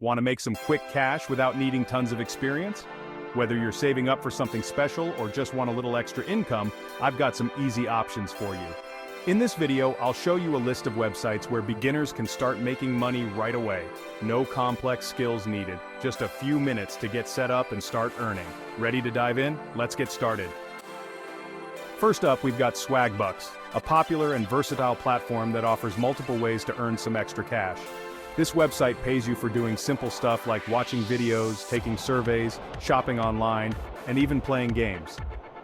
Want to make some quick cash without needing tons of experience? Whether you're saving up for something special or just want a little extra income, I've got some easy options for you. In this video, I'll show you a list of websites where beginners can start making money right away. No complex skills needed, just a few minutes to get set up and start earning. Ready to dive in? Let's get started. First up, we've got Swagbucks, a popular and versatile platform that offers multiple ways to earn some extra cash. This website pays you for doing simple stuff like watching videos, taking surveys, shopping online, and even playing games.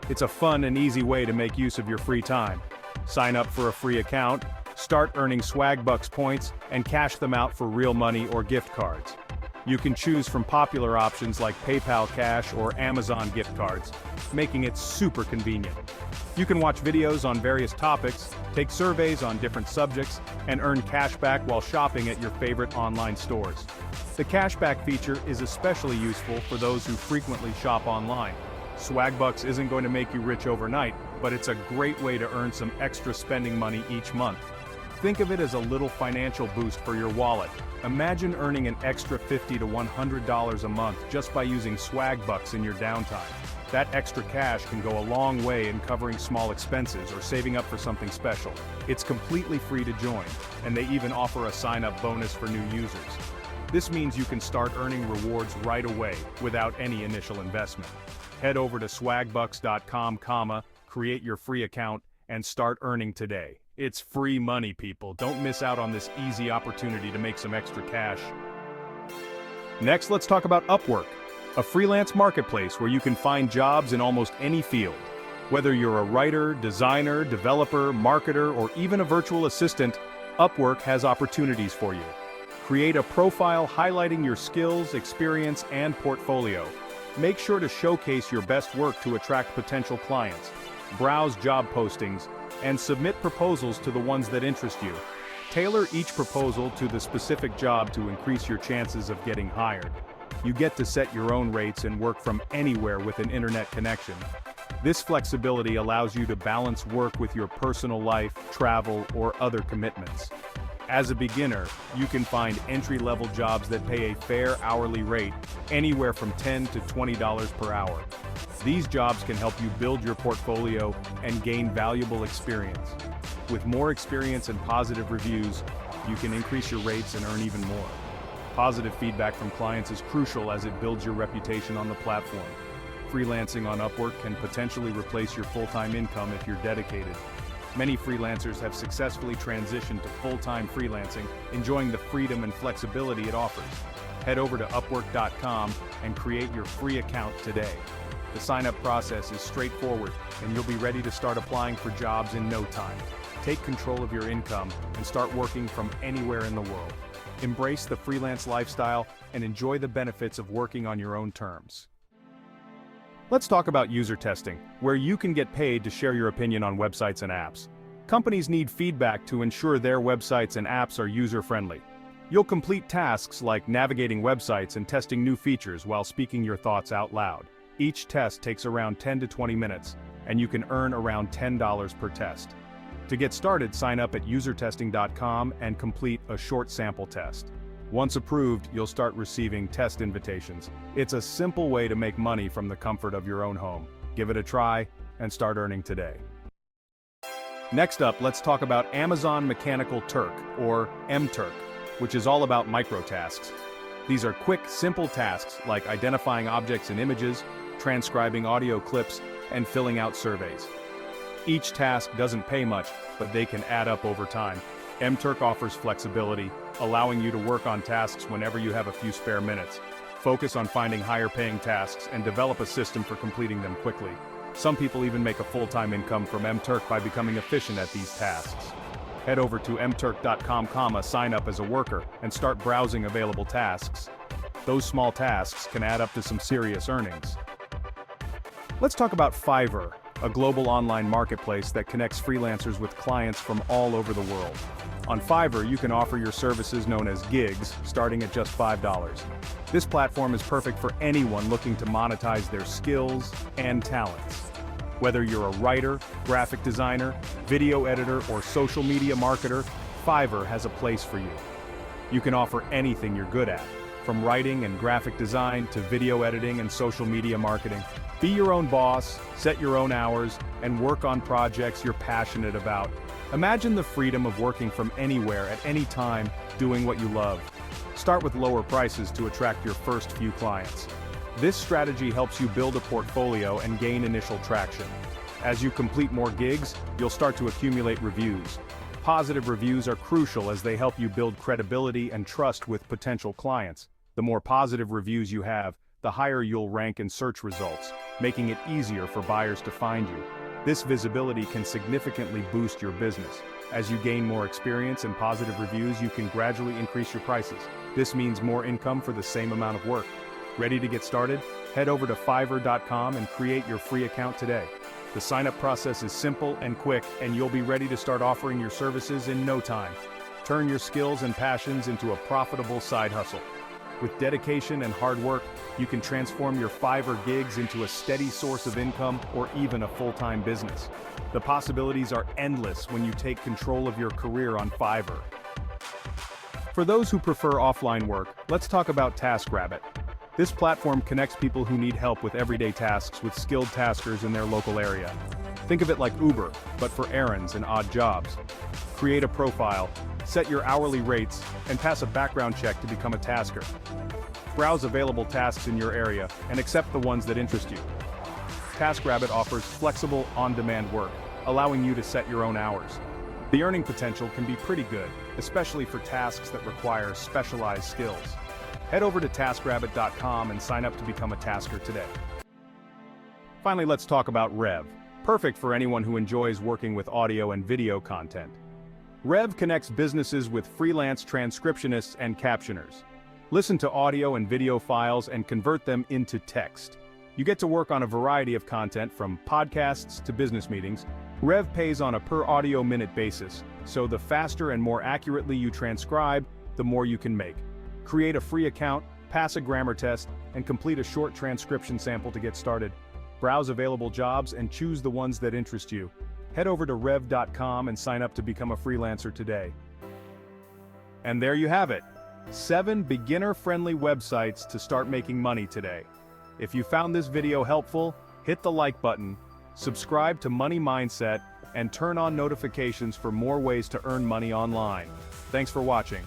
It's a fun and easy way to make use of your free time. Sign up for a free account, start earning Swagbucks points, and cash them out for real money or gift cards. You can choose from popular options like PayPal Cash or Amazon gift cards, making it super convenient. You can watch videos on various topics, take surveys on different subjects, and earn cash back while shopping at your favorite online stores. The cashback feature is especially useful for those who frequently shop online. Swagbucks isn't going to make you rich overnight, but it's a great way to earn some extra spending money each month. Think of it as a little financial boost for your wallet. Imagine earning an extra $50 to $100 a month just by using Swagbucks in your downtime. That extra cash can go a long way in covering small expenses or saving up for something special. It's completely free to join, and they even offer a sign-up bonus for new users. This means you can start earning rewards right away without any initial investment. Head over to swagbucks.com, create your free account, and start earning today. It's free money, people. Don't miss out on this easy opportunity to make some extra cash. Next, let's talk about Upwork, a freelance marketplace where you can find jobs in almost any field. Whether you're a writer, designer, developer, marketer, or even a virtual assistant, Upwork has opportunities for you. Create a profile highlighting your skills, experience, and portfolio. Make sure to showcase your best work to attract potential clients. Browse job postings, and submit proposals to the ones that interest you. Tailor each proposal to the specific job to increase your chances of getting hired. You get to set your own rates and work from anywhere with an internet connection. This flexibility allows you to balance work with your personal life, travel, or other commitments. As a beginner, you can find entry-level jobs that pay a fair hourly rate, anywhere from $10 to $20 per hour. These jobs can help you build your portfolio and gain valuable experience. With more experience and positive reviews, you can increase your rates and earn even more. Positive feedback from clients is crucial as it builds your reputation on the platform. Freelancing on Upwork can potentially replace your full-time income if you're dedicated. Many freelancers have successfully transitioned to full-time freelancing, enjoying the freedom and flexibility it offers. Head over to Upwork.com and create your free account today. The sign-up process is straightforward, and you'll be ready to start applying for jobs in no time. Take control of your income and start working from anywhere in the world. Embrace the freelance lifestyle and enjoy the benefits of working on your own terms. Let's talk about user testing, where you can get paid to share your opinion on websites and apps. Companies need feedback to ensure their websites and apps are user-friendly. You'll complete tasks like navigating websites and testing new features while speaking your thoughts out loud. Each test takes around 10 to 20 minutes, and you can earn around $10 per test. To get started, sign up at usertesting.com and complete a short sample test. Once approved, you'll start receiving test invitations. It's a simple way to make money from the comfort of your own home. Give it a try and start earning today. Next up, let's talk about Amazon Mechanical Turk, or MTurk, which is all about microtasks. These are quick, simple tasks like identifying objects in images, transcribing audio clips, and filling out surveys. Each task doesn't pay much, but they can add up over time. MTurk offers flexibility, allowing you to work on tasks whenever you have a few spare minutes. Focus on finding higher-paying tasks and develop a system for completing them quickly. Some people even make a full-time income from MTurk by becoming efficient at these tasks. Head over to mturk.com, sign up as a worker, and start browsing available tasks. Those small tasks can add up to some serious earnings. Let's talk about Fiverr, a global online marketplace that connects freelancers with clients from all over the world. On Fiverr, you can offer your services known as gigs, starting at just $5. This platform is perfect for anyone looking to monetize their skills and talents. Whether you're a writer, graphic designer, video editor, or social media marketer, Fiverr has a place for you. You can offer anything you're good at, from writing and graphic design to video editing and social media marketing. Be your own boss, set your own hours, and work on projects you're passionate about. Imagine the freedom of working from anywhere at any time, doing what you love. Start with lower prices to attract your first few clients. This strategy helps you build a portfolio and gain initial traction. As you complete more gigs, you'll start to accumulate reviews. Positive reviews are crucial as they help you build credibility and trust with potential clients. The more positive reviews you have, the higher you'll rank in search results, making it easier for buyers to find you. This visibility can significantly boost your business. As you gain more experience and positive reviews, you can gradually increase your prices. This means more income for the same amount of work. Ready to get started? Head over to Fiverr.com and create your free account today. The sign-up process is simple and quick, and you'll be ready to start offering your services in no time. Turn your skills and passions into a profitable side hustle. With dedication and hard work, you can transform your Fiverr gigs into a steady source of income or even a full-time business. The possibilities are endless when you take control of your career on Fiverr. For those who prefer offline work, let's talk about TaskRabbit. This platform connects people who need help with everyday tasks with skilled taskers in their local area. Think of it like Uber, but for errands and odd jobs. Create a profile, set your hourly rates, and pass a background check to become a tasker. Browse available tasks in your area and accept the ones that interest you. TaskRabbit offers flexible, on-demand work, allowing you to set your own hours. The earning potential can be pretty good, especially for tasks that require specialized skills. Head over to TaskRabbit.com and sign up to become a tasker today. Finally, let's talk about Rev, perfect for anyone who enjoys working with audio and video content. Rev connects businesses with freelance transcriptionists and captioners. Listen to audio and video files and convert them into text. You get to work on a variety of content from podcasts to business meetings. Rev pays on a per audio minute basis, so the faster and more accurately you transcribe, the more you can make. Create a free account, pass a grammar test, and complete a short transcription sample to get started. Browse available jobs and choose the ones that interest you. Head over to rev.com and sign up to become a freelancer today. And there you have it. 7 beginner-friendly websites to start making money today. If you found this video helpful, hit the like button, subscribe to Money Mindset, and turn on notifications for more ways to earn money online. Thanks for watching.